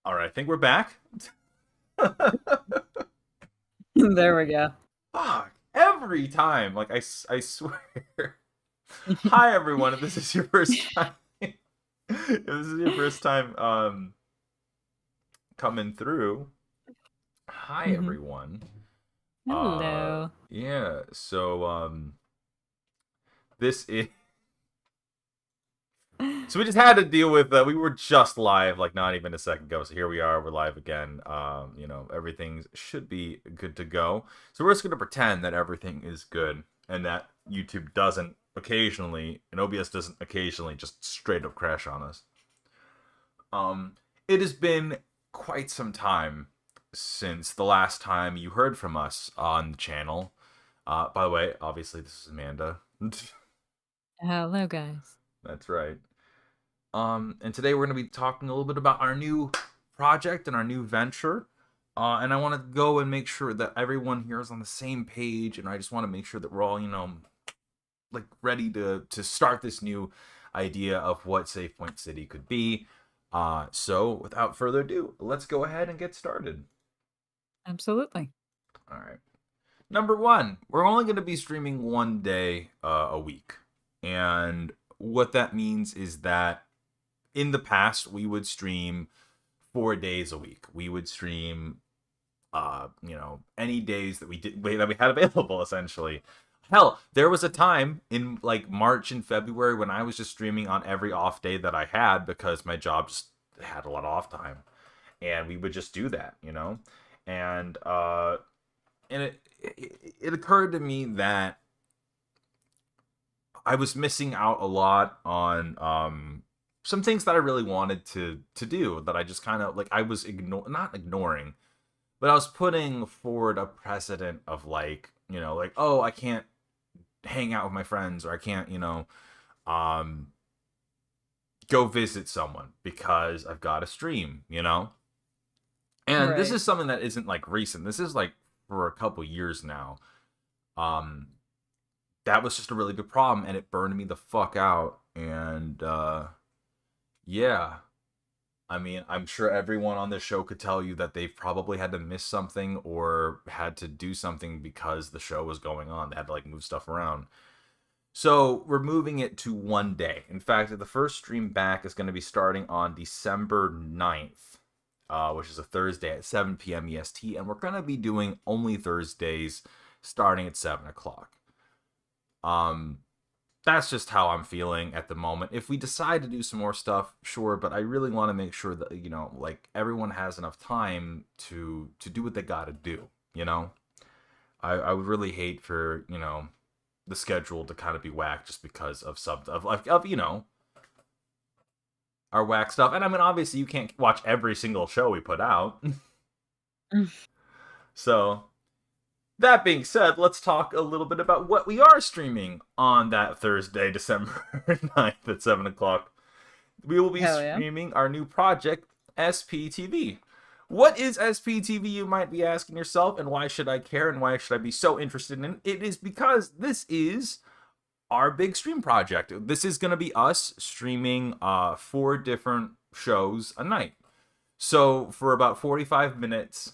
All right, I think we're back. There we go. Fuck. Every time. I swear. Hi, everyone. If this is your first time. If this is your first time coming through. Hi, Hmm. everyone. Hello. Yeah, so, this is. So we just had to deal with we were just live like not even a second ago. So here we are, we're live again. Everything should be good to go. So we're just going to pretend that everything is good and that YouTube doesn't occasionally and OBS doesn't occasionally just straight up crash on us. It has been quite some time since the last time you heard from us on the channel. By the way, obviously this is Amanda. Hello, guys. That's right. And today we're going to be talking a little bit about our new project and our new venture. And I want to go and make sure that everyone here is on the same page. And I just want to make sure that we're all, like ready to start this new idea of what Save Point City could be. So without further ado, let's go ahead and get started. Absolutely. All right. Number one, we're only going to be streaming one day a week. And what that means is that in the past, we would stream 4 days a week. We would stream, any days that we had available, essentially. Hell, there was a time in like March and February when I was just streaming on every off day that I had because my job just had a lot of off time, and we would just do that, and it occurred to me that I was missing out a lot on some things that I really wanted to do that I just kind of like I was not ignoring, but I was putting forward a precedent of like, like, oh, I can't hang out with my friends, or I can't, go visit someone because I've got a stream, And this Right. is something that isn't like recent. This is like for a couple years now. That was just a really good problem, and it burned me the fuck out. And yeah, I mean, I'm sure everyone on this show could tell you that they've probably had to miss something or had to do something because the show was going on. They had to like move stuff around. So we're moving it to one day. In fact, the first stream back is going to be starting on December 9th, which is a Thursday at 7 p.m. EST. And we're going to be doing only Thursdays starting at 7 o'clock. That's just how I'm feeling at the moment. If we decide to do some more stuff, sure, but I really want to make sure that, like everyone has enough time to do what they got to do, I would really hate for, the schedule to kind of be whacked just because of our whack stuff. And I mean, obviously you can't watch every single show we put out. So that being said, let's talk a little bit about what we are streaming on that Thursday, December 9th at 7 o'clock. We will be streaming our new project, SPTV. What is SPTV, you might be asking yourself, and why should I care, and why should I be so interested in it? It is because this is our big stream project. This is going to be us streaming 4 different shows a night. So for about 45 minutes,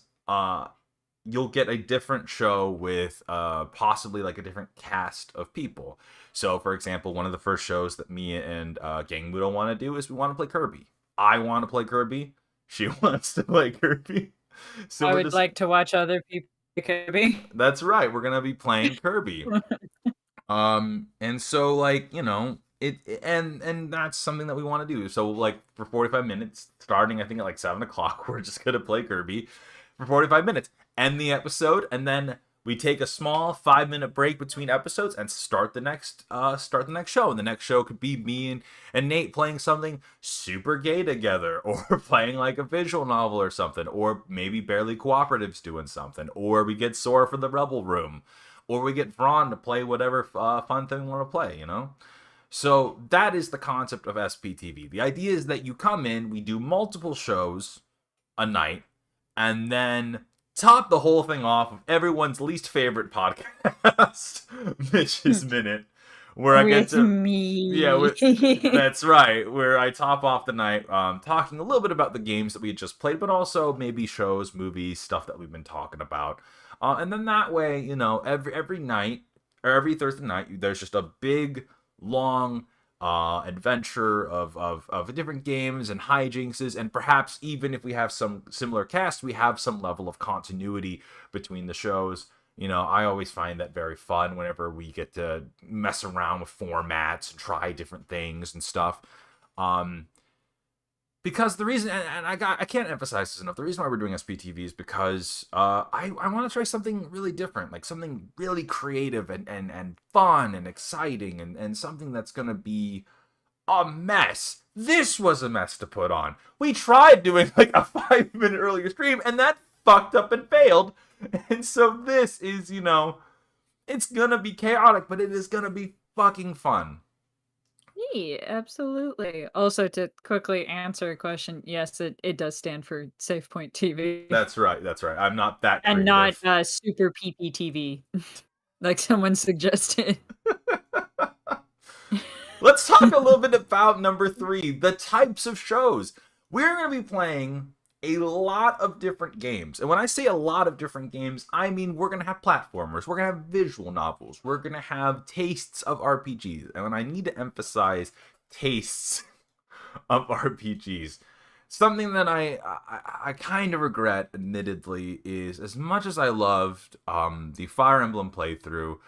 you'll get a different show with possibly like a different cast of people. So, for example, one of the first shows that me and Gang Ludo want to do is we want to play Kirby. I want to play Kirby. She wants to play Kirby. So I would like to watch other people play Kirby. That's right. We're gonna be playing Kirby. And so like, and that's something that we want to do. So like for 45 minutes, starting I think at like 7 o'clock, we're just gonna play Kirby for 45 minutes, end the episode, and then we take a small 5-minute break between episodes and start the next show. And the next show could be me and Nate playing something super gay together, or playing like a visual novel or something, or maybe Barely Cooperatives doing something, or we get Sora for the Rebel Room, or we get Vron to play whatever fun thing we want to play, So that is the concept of SPTV. The idea is that you come in, we do multiple shows a night, and then top the whole thing off with everyone's least favorite podcast, Mitch's Minute, where I get With to, yeah, me. that's right, where I top off the night talking a little bit about the games that we had just played, but also maybe shows, movies, stuff that we've been talking about. And then that way, you know, every night or every Thursday night, there's just a big, long adventure of different games and hijinks, and perhaps even if we have some similar cast, we have some level of continuity between the shows. You know, I always find that very fun whenever we get to mess around with formats and try different things and stuff. Um, because the reason, and I can't emphasize this enough, the reason why we're doing SPTV is because I want to try something really different, like something really creative and fun and exciting, and something that's going to be a mess. This was a mess to put on. We tried doing like a 5 minute earlier stream, and that fucked up and failed. And so this is, you know, it's gonna be chaotic, but it is gonna be fucking fun. Yeah, absolutely. Also, to quickly answer a question, yes, it does stand for Safe Point TV That's right. That's right. I'm not that and not creative. Super PPTV, like someone suggested. Let's talk a little bit about number 3, the types of shows. We're going to be playing a lot of different games. And when I say a lot of different games, I mean we're going to have platformers, we're going to have visual novels, we're going to have tastes of RPGs. And when I need to emphasize tastes of RPGs, something that I kind of regret, admittedly, is as much as I loved the Fire Emblem playthrough,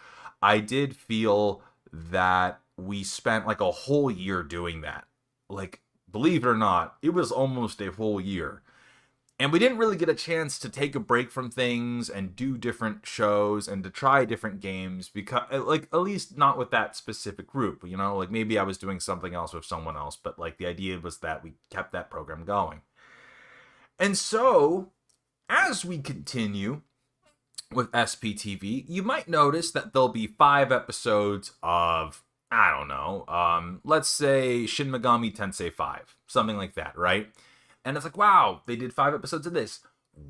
I did feel that we spent like a whole year doing that. Like, believe it or not, it was almost a whole year. And we didn't really get a chance to take a break from things and do different shows and to try different games, because, like, at least not with that specific group, you know? Like, maybe I was doing something else with someone else, but, like, the idea was that we kept that program going. And so, as we continue with SPTV, you might notice that there'll be 5 episodes of, I don't know, let's say Shin Megami Tensei 5, something like that, right? And it's like, wow, they did 5 episodes of this.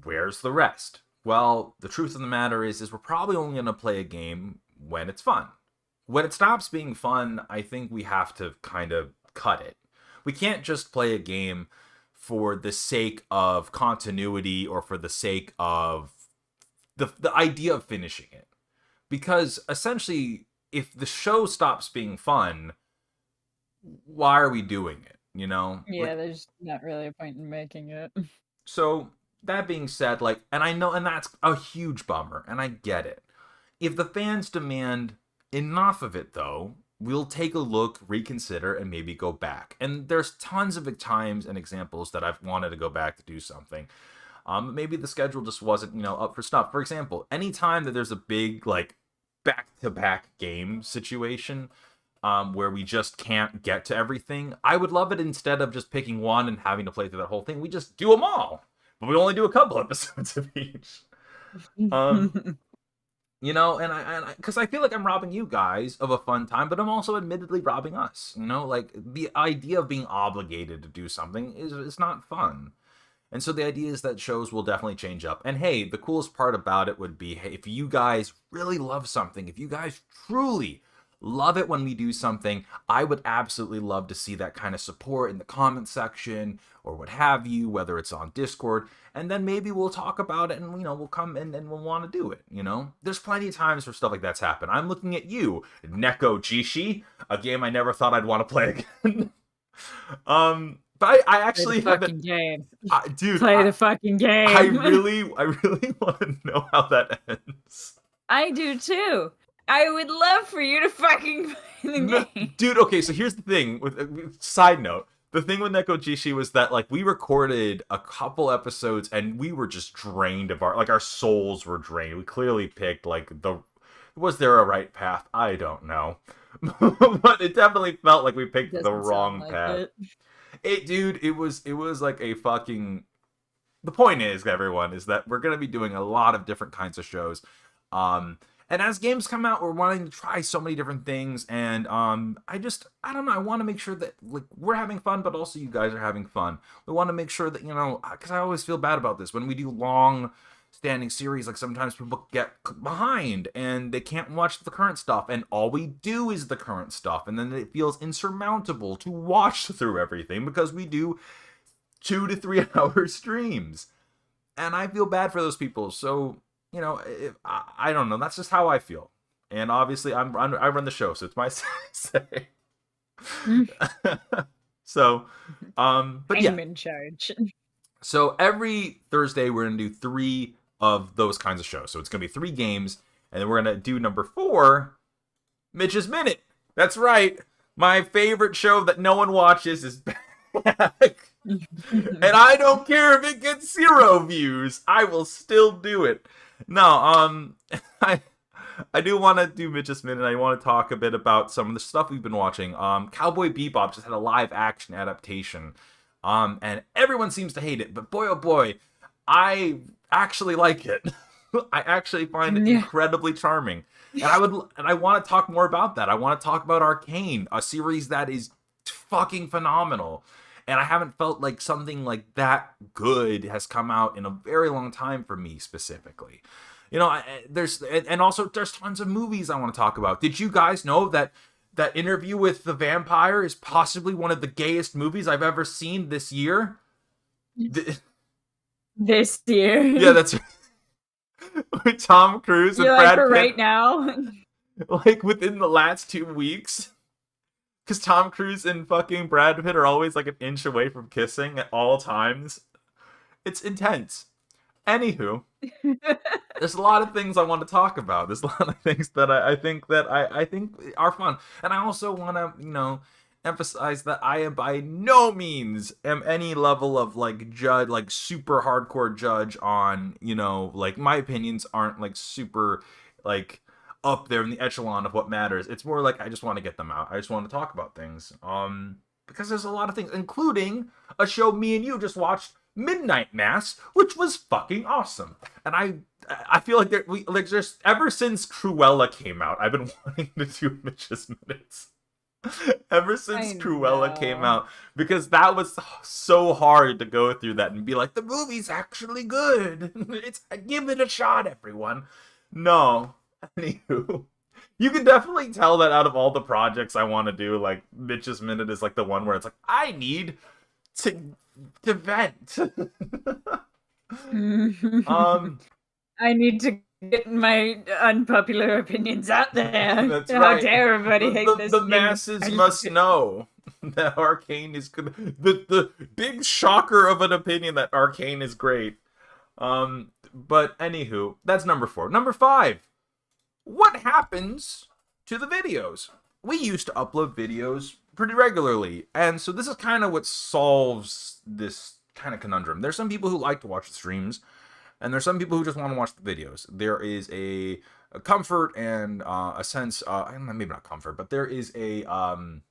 Where's the rest? Well, the truth of the matter is we're probably only going to play a game when it's fun. When it stops being fun, I think we have to kind of cut it. We can't just play a game for the sake of continuity or for the sake of the idea of finishing it. Because essentially, if the show stops being fun, why are we doing it? You know? Yeah, Like, there's not really a point in making it. so that being said, like, and I know, and that's a huge bummer, and I get it. If the fans demand enough of it, though, we'll take a look, reconsider, and maybe go back. And there's tons of times and examples that I've wanted to go back to do something. Maybe the schedule just wasn't, you know, up for stuff. For example, anytime that there's a big, like, back-to-back game situation, where we just can't get to everything, I would love it instead of just picking one and having to play through that whole thing. We just do them all, but we only do a couple episodes of each. You know, and because I feel like I'm robbing you guys of a fun time, but I'm also admittedly robbing us. You know, like the idea of being obligated to do something is not fun. And so the idea is that shows will definitely change up. And hey, the coolest part about it would be, hey, if you guys really love something, if you guys truly love it when we do something, I would absolutely love to see that kind of support in the comment section or what have you, whether it's on Discord. And then maybe we'll talk about it and, you know, we'll come in and we'll want to do it, you know? There's plenty of times where stuff like that's happened. I'm looking at you, Neko Jishi, a game I never thought I'd want to play again. But I actually Play the haven't. fucking game. Dude, Play the fucking game. I really want to know how that ends. I do too. I would love for you to fucking play the game. Dude, okay, so here's the thing. With side note, the thing with Neko Jishi was that, like, we recorded a couple episodes and we were just drained of our souls were drained. We clearly picked, like, was there a right path? I don't know. But it definitely felt like we picked the wrong path. Dude, it was like a fucking. The point is, everyone, is that we're gonna be doing a lot of different kinds of shows, and as games come out, we're wanting to try so many different things, and I don't know. I want to make sure that, like, we're having fun, but also you guys are having fun. We want to make sure that, you know, because I always feel bad about this when we do long standing series, like sometimes people get behind and they can't watch the current stuff, and all we do is the current stuff, and then it feels insurmountable to watch through everything because we do 2 to 3 hour streams, and I feel bad for those people. So I don't know. That's just how I feel, and obviously I run the show, so it's my say. So, but yeah. I'm in charge. So every Thursday we're gonna do 3 of those kinds of shows. So it's gonna be 3 games, and then we're gonna do number 4, Mitch's Minute. That's right. My favorite show that no one watches is back. And I don't care if it gets 0 views. I will still do it. No, I do want to do Mitch's Minute. I want to talk a bit about some of the stuff we've been watching. Cowboy Bebop just had a live action adaptation. And everyone seems to hate it, but boy oh boy, I actually like it. I actually find it incredibly charming. And I want to talk more about that. I want to talk about Arcane, a series that is fucking phenomenal. And I haven't felt like something like that good has come out in a very long time for me specifically. There's tons of movies I want to talk about. Did you guys know that Interview with the Vampire is possibly one of the gayest movies I've ever seen this year? This year? Yeah, that's with Tom Cruise and Brad Pitt. Right now? Like within the last 2 weeks. Because Tom Cruise and fucking Brad Pitt are always like an inch away from kissing at all times. It's intense. Anywho, there's a lot of things I want to talk about. There's a lot of things that I think are fun, and I also want to emphasize that I am by no means am any level of like judge, like super hardcore judge on like my opinions aren't like super like up there in the echelon of what matters. It's more like I just want to get them out. I just want to talk about things because there's a lot of things, including a show me and you just watched, Midnight Mass, which was fucking awesome. And I feel like just ever since Cruella came out, I've been wanting to do Mitch's Minutes. Ever since Cruella came out, because that was so hard to go through that and be like, the movie's actually good. Give it a shot, everyone. No. Anywho, you can definitely tell that out of all the projects I want to do, like Mitch's Minute is like the one where it's like, I need to vent. I need to get my unpopular opinions out there. That's How right. dare everybody hate this The thing. masses must know that Arcane is good. The big shocker of an opinion that Arcane is great. But anywho, that's number 4. Number 5. What happens to the videos? We used to upload videos pretty regularly, and so this is kind of what solves this kind of conundrum. There's some people who like to watch the streams, and there's some people who just want to watch the videos. There is a comfort and a sense, maybe not comfort, but there is an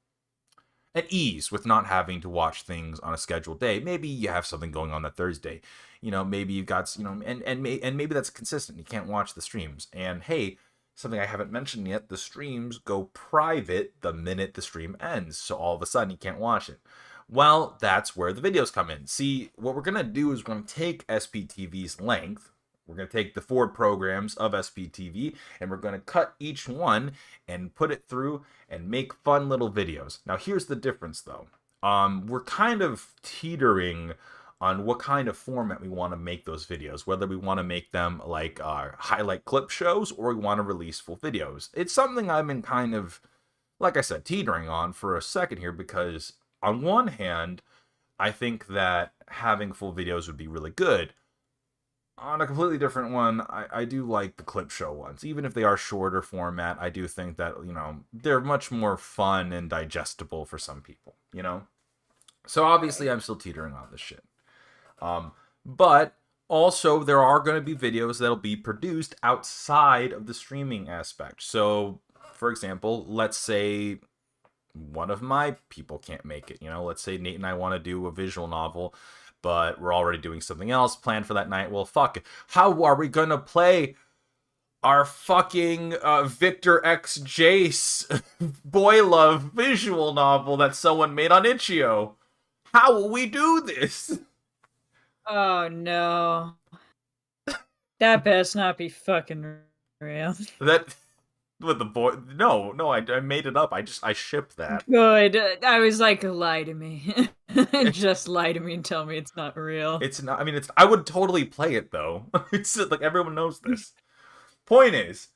ease with not having to watch things on a scheduled day. Maybe you have something going on that Thursday, maybe you've got, and maybe that's consistent. You can't watch the streams, and hey, something I haven't mentioned yet, the streams go private the minute the stream ends, so all of a sudden you can't watch it. Well, that's where the videos come in. See, what we're going to do is we're going to take SPTV's length, we're going to take the 4 programs of SPTV, and we're going to cut each one and put it through and make fun little videos. Now, here's the difference, though. We're kind of teetering on what kind of format we want to make those videos, whether we want to make them like highlight clip shows or we want to release full videos. It's something I've been kind of, like I said, teetering on for a second here, because on one hand, I think that having full videos would be really good. On a completely different one, I do like the clip show ones. Even if they are shorter format, I do think that, they're much more fun and digestible for some people, So obviously I'm still teetering on this shit. But also there are going to be videos that'll be produced outside of the streaming aspect. So, for example, let's say one of my people can't make it. Let's say Nate and I want to do a visual novel, but we're already doing something else planned for that night. Well, fuck it. How are we going to play our fucking Victor X Jace boy love visual novel that someone made on Itch.io? How will we do this? Oh no. That best not be fucking real. That with the boy? No, no, I made it up. I shipped that. Good. I was like, lie to me. Just lie to me and tell me it's not real. It's not. I mean, it's. I would totally play it though. It's like everyone knows this. Point is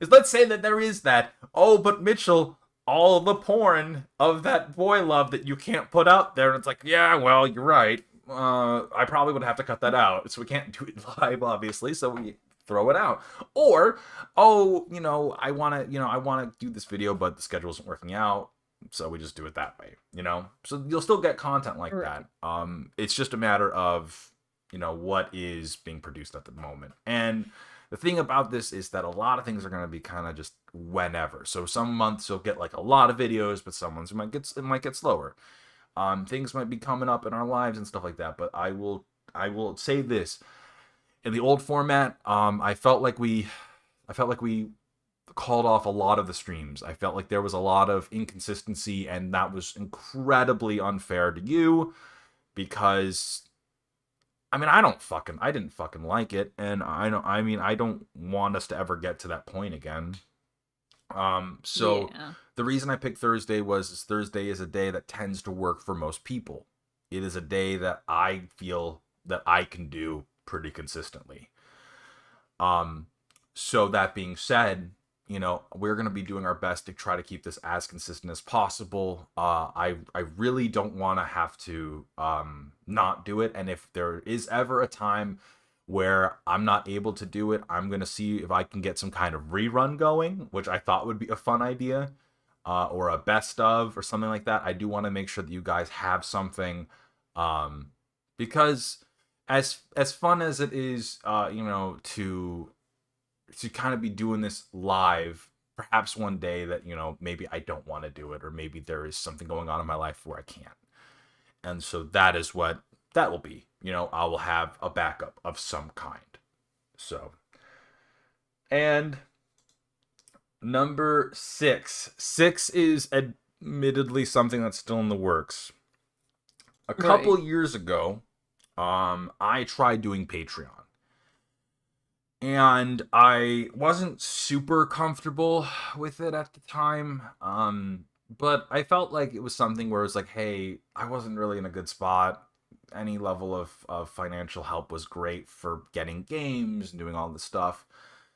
let's say that there is that. Oh, but Mitchell, all the porn of that boy love that you can't put out there, and it's like, yeah, well, you're right. I probably would have to cut that out, so we can't do it live, obviously. So we throw it out. Or, oh, I want to do this video, but the schedule isn't working out. So we just do it that way, So you'll still get content like Right. that. It's just a matter of, what is being produced at the moment. And the thing about this is that a lot of things are going to be kind of just whenever. So some months you'll get like a lot of videos, but some months it might get slower. Things might be coming up in our lives and stuff like that. But I will say this: in the old format, I felt like we called off a lot of the streams. I felt like there was a lot of inconsistency, and that was incredibly unfair to you because I mean, I didn't fucking like it, and I don't want us to ever get to that point again. So Yeah. the reason I picked Thursday is Thursday is a day that tends to work for most people. It is a day that I feel that I can do pretty consistently. Um, so that being said, we're gonna be doing our best to try to keep this as consistent as possible. I really don't want to have to not do it, and if there is ever a time where I'm not able to do it, I'm gonna see if I can get some kind of rerun going, which I thought would be a fun idea, or a best of or something like that. I do want to make sure that you guys have something, because as fun as it is, to kind of be doing this live, perhaps one day that maybe I don't want to do it, or maybe there is something going on in my life where I can't, and so that is what that will be. I will have a backup of some kind. So, and number six is admittedly something that's still in the works. A Right. couple years ago, I tried doing Patreon, and I wasn't super comfortable with it at the time. But I felt like it was something where it was like, hey, I wasn't really in a good spot. Any level of financial help was great for getting games and doing all this stuff.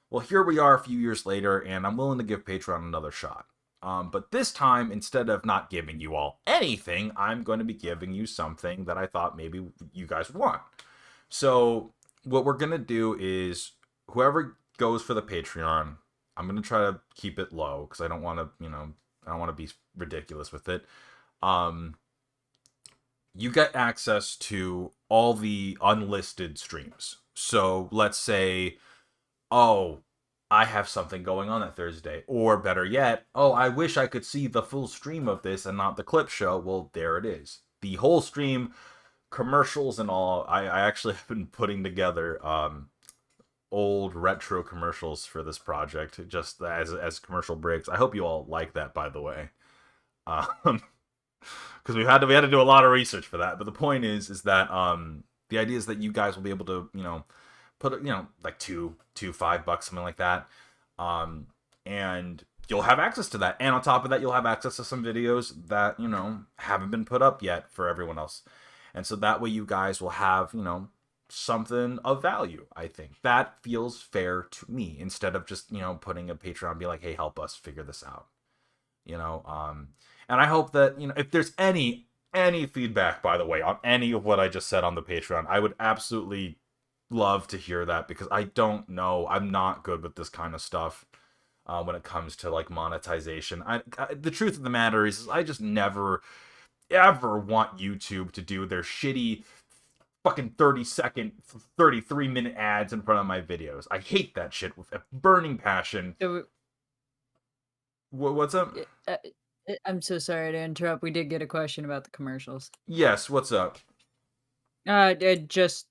Well, here we are a few years later, and I'm willing to give Patreon another shot. But this time, instead of not giving you all anything, I'm going to be giving you something that I thought maybe you guys would want. So, what we're going to do is whoever goes for the Patreon, I'm going to try to keep it low because I don't want to, I don't want to be ridiculous with it. Um, you get access to all the unlisted streams. So let's say, oh, I have something going on that Thursday. Or better yet, oh, I wish I could see the full stream of this and not the clip show. Well, there it is. The whole stream, commercials and all. I actually have been putting together old retro commercials for this project just as commercial breaks. I hope you all like that, by the way. Um, because we had to do a lot of research for that. But the point is that the idea is that you guys will be able to put like $5 something like that, and you'll have access to that. And on top of that, you'll have access to some videos that haven't been put up yet for everyone else. And so that way you guys will have something of value. I think that feels fair to me instead of just putting a Patreon and be like, hey, help us figure this out. you know um and I hope that if there's any feedback, by the way, on any of what I just said on the Patreon, I would absolutely love to hear that, because I don't know, I'm not good with this kind of stuff when it comes to like monetization. The truth of the matter is I just never ever want YouTube to do their shitty fucking 30-second 33-minute ads in front of my videos. I hate that shit with a burning passion. So, What's up? I'm so sorry to interrupt. We did get a question about the commercials. Yes, what's up? Just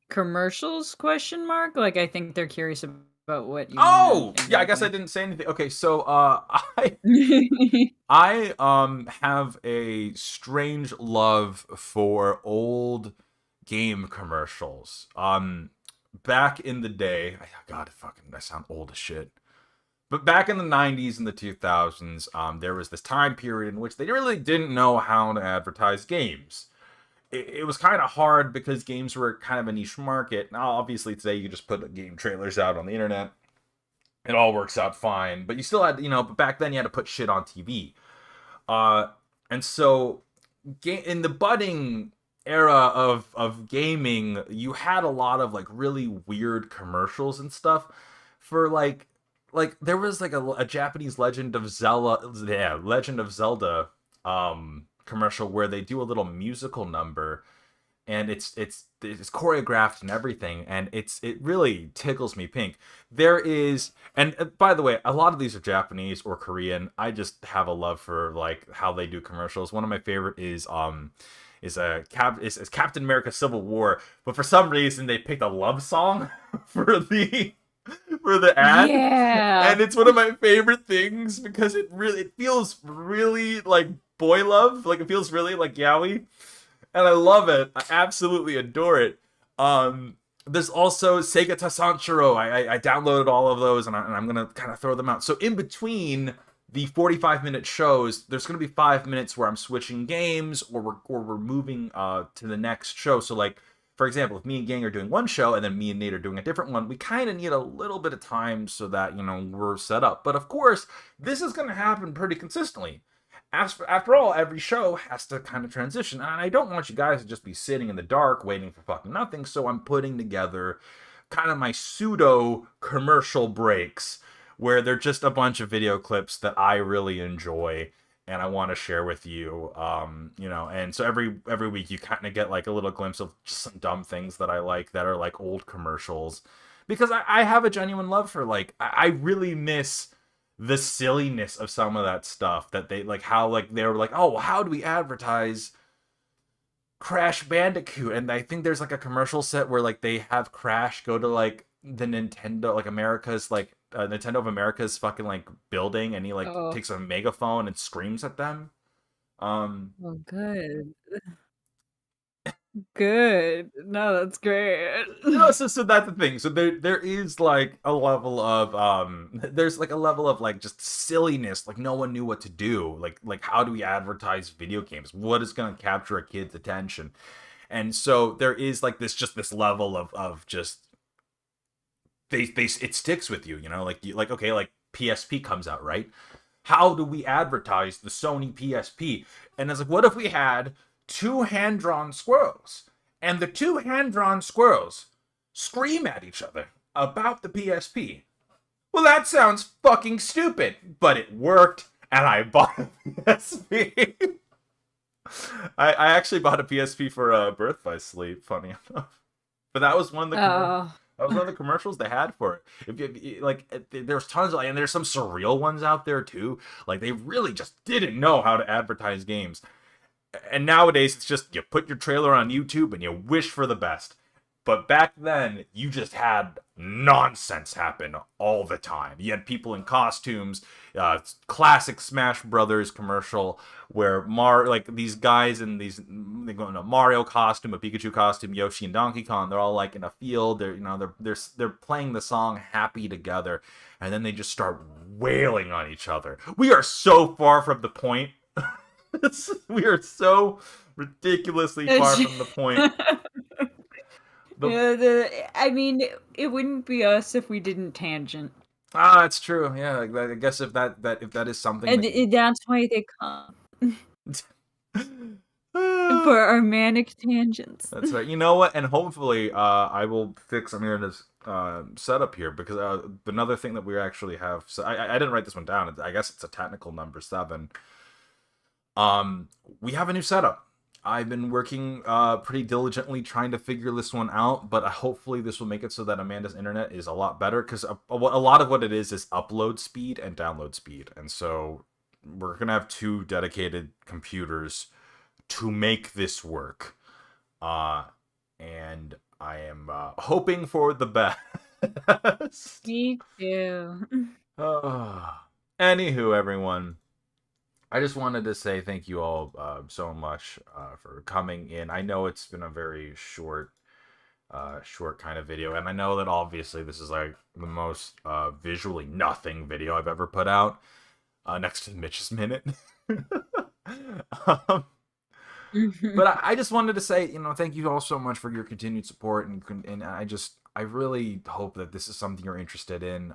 commercials? Question mark. Like, I think they're curious about what you meant Oh, yeah, I guess I exactly. didn't say anything. Okay, so I have a strange love for old game commercials. back in the day, God, fucking, I sound old as shit. But back in the 90s and the 2000s, there was this time period in which they really didn't know how to advertise games. It was kind of hard because games were kind of a niche market. Now, obviously, today you just put game trailers out on the internet. It all works out fine. But you still had, but back then you had to put shit on TV. Uh, and so in the budding era of gaming, you had a lot of like really weird commercials and stuff for like there was like a Japanese Legend of Zelda commercial where they do a little musical number, and it's choreographed and everything, and it really tickles me pink. There is, and by the way, a lot of these are Japanese or Korean. I just have a love for like how they do commercials. One of my favorite is Captain America Civil War, but for some reason they picked a love song for the ad, Yeah. and it's one of my favorite things because it feels really like boy love, like it feels really like yaoi, and I love it. I absolutely adore it. There's also Sega Tasanchiro. I downloaded all of those, and I'm gonna kind of throw them out. So in between the 45-minute shows, there's gonna be 5 minutes where I'm switching games, or we're moving to the next show. So like, for example, if me and Gang are doing one show and then me and Nate are doing a different one, we kind of need a little bit of time so that, we're set up. But of course, this is going to happen pretty consistently. After all, every show has to kind of transition. And I don't want you guys to just be sitting in the dark waiting for fucking nothing. So I'm putting together kind of my pseudo commercial breaks where they're just a bunch of video clips that I really enjoy and I want to share with you. And so every week you kind of get like a little glimpse of just some dumb things that I like that are like old commercials, because I have a genuine love for like I really miss the silliness of some of that stuff that they like, how like they were like, oh, well, how do we advertise Crash Bandicoot? And I think there's like a commercial set where like they have Crash go to like the Nintendo, like America's like Nintendo of America's fucking like building, and he like Oh, takes a megaphone and screams at them. Um, well, good. Good. No, that's great. so that's the thing. So there is like a level of there's like a level of like just silliness. Like no one knew what to do. Like how do we advertise video games? What is going to capture a kid's attention? And so there is like this level of just they it sticks with you. Like okay, like PSP comes out, right? How do we advertise the Sony PSP? And it's like, what if we had two hand-drawn squirrels, and the two hand-drawn squirrels scream at each other about the PSP? Well, that sounds fucking stupid, but it worked, and I bought a PSP. I actually bought a PSP for Birth by Sleep, funny enough. But that was one of the Oh. that was one of the commercials they had for it. There's tons of, and there's some surreal ones out there too. Like they really just didn't know how to advertise games. And nowadays it's just you put your trailer on YouTube and you wish for the best. But back then, you just had nonsense happen all the time. You had people in costumes, classic Smash Brothers commercial where these guys in they go in a Mario costume, a Pikachu costume, Yoshi and Donkey Kong. They're all like in a field. They're playing the song "Happy" together, and then they just start wailing on each other. We are so far from the point. We are so ridiculously far from the point. Yeah, I mean, it wouldn't be us if we didn't tangent. It's true. Yeah, like, I guess if that is something And that that's why they come Ah, for our manic tangents. that's right. You know what? And hopefully, I will fix Amir's setup here, because another thing that we actually have. So I didn't write this one down. I guess it's a technical number 7. We have a new setup. I've been working pretty diligently trying to figure this one out, but hopefully this will make it so that Amanda's internet is a lot better, because a lot of what it is upload speed and download speed. And so we're going to have 2 dedicated computers to make this work. And I am hoping for the best. Me too. Anywho, everyone. I just wanted to say thank you all so much for coming in. I know it's been a very short short kind of video. And I know that obviously this is like the most visually nothing video I've ever put out, next to Mitch's Minute. um, but I just wanted to say, thank you all so much for your continued support, and I really hope that this is something you're interested in.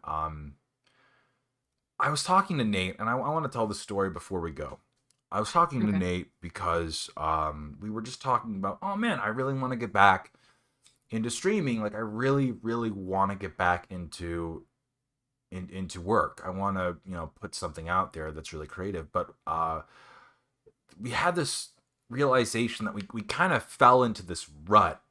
I was talking to Nate, and I want to tell the story before we go. I was talking to Okay. Nate because we were just talking about, oh man, I really want to get back into streaming. Like, I really, really want to get back into work. I want to, put something out there that's really creative. But we had this realization that we kind of fell into this rut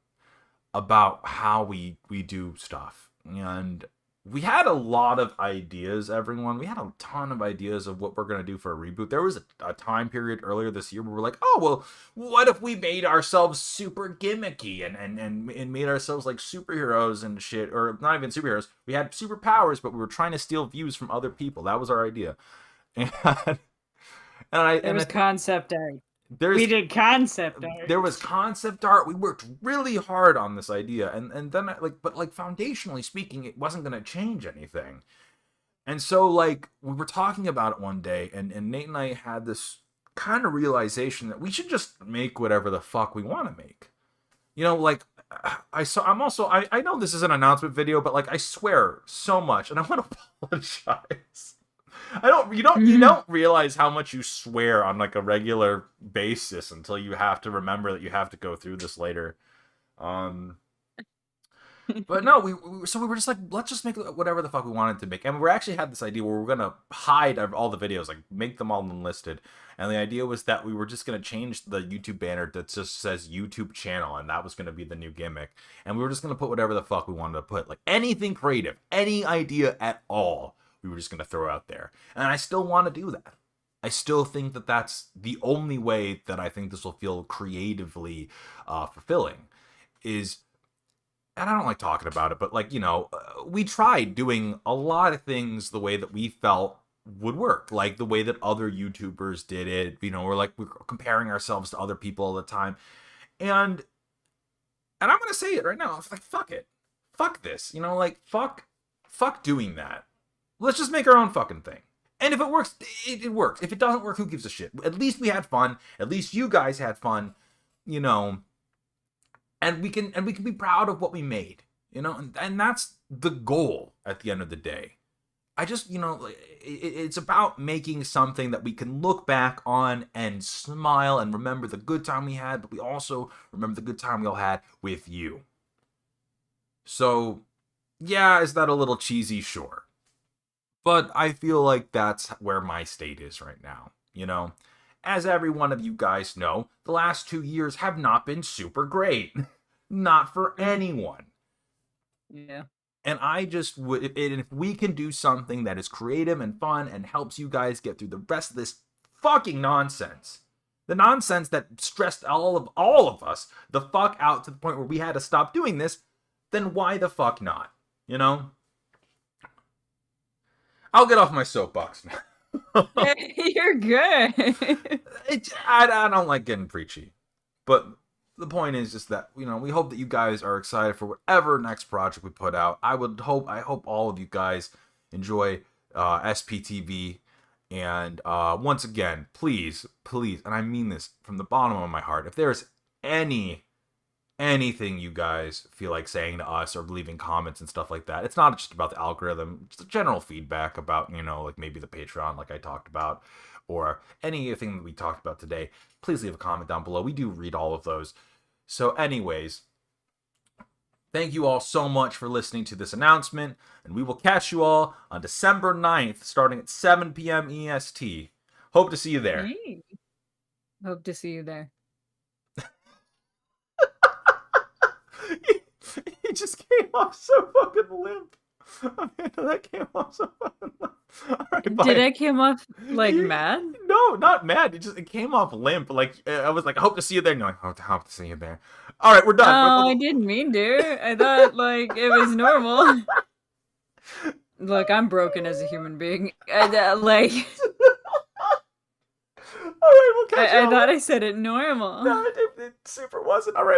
about how we do stuff. And we had a lot of ideas, everyone. We had a ton of ideas of what we're going to do for a reboot. There was a time period earlier this year where we're like, oh, well, what if we made ourselves super gimmicky and made ourselves like superheroes and shit, or not even superheroes. We had superpowers, but we were trying to steal views from other people. That was our idea. There was concept art. There's, We did concept art. there was concept art. We worked really hard on this idea, and then but foundationally speaking, it wasn't going to change anything. And so like we were talking about it one day, and Nate and I had this kind of realization that we should just make whatever the fuck we want to make. Like I know this is an announcement video, but like I swear so much, and I want to apologize. You don't realize how much you swear on like a regular basis until you have to remember that you have to go through this later. But no, we were just like, let's just make whatever the fuck we wanted to make. And we actually had this idea where we're gonna hide all the videos, like make them all unlisted. And the idea was that we were just gonna change the YouTube banner that just says YouTube channel, and that was gonna be the new gimmick. And we were just gonna put whatever the fuck we wanted to put, like anything creative, any idea at all. We were just going to throw out there. And I still want to do that. I still think that that's the only way that I think this will feel creatively fulfilling is, and I don't like talking about it, but like, we tried doing a lot of things the way that we felt would work, like the way that other YouTubers did it. We're comparing ourselves to other people all the time. And I'm going to say it right now. I'm like, fuck it. Fuck this. Fuck doing that. Let's just make our own fucking thing. And if it works, it works. If it doesn't work, who gives a shit? At least we had fun. At least you guys had fun, and we can be proud of what we made, and that's the goal at the end of the day. I just, it's about making something that we can look back on and smile and remember the good time we had, but we also remember the good time we all had with you. So, yeah, is that a little cheesy? Sure. But I feel like that's where my state is right now, As every one of you guys know, the last 2 years have not been super great. Not for anyone. Yeah. And I just would, if we can do something that is creative and fun and helps you guys get through the rest of this fucking nonsense, the nonsense that stressed all of us the fuck out to the point where we had to stop doing this, then why the fuck not, I'll get off my soapbox now. You're good. I don't like getting preachy, but the point is just that we hope that you guys are excited for whatever next project we put out. I hope all of you guys enjoy SPTV, and once again, please, and I mean this from the bottom of my heart, if there's anything you guys feel like saying to us or leaving comments and stuff like that, it's not just about the algorithm, just general feedback about, like maybe the Patreon, like I talked about, or anything that we talked about today, please leave a comment down below. We do read all of those. So anyways, thank you all so much for listening to this announcement, and we will catch you all on December 9th, starting at 7 p.m. EST. Hope to see you there. Hey. Hope to see you there. He just came off so fucking limp. Amanda, that came off so fucking limp. Right, did I come off like mad? No, not mad. It came off limp. Like I was like, I hope to see you there. And you're like, hope to see you there. All right, we're done. Oh, I didn't mean to. I thought like it was normal. Look, I'm broken as a human being. Like. All right, we'll catch you. I thought I said it normal. No, it super wasn't. All right.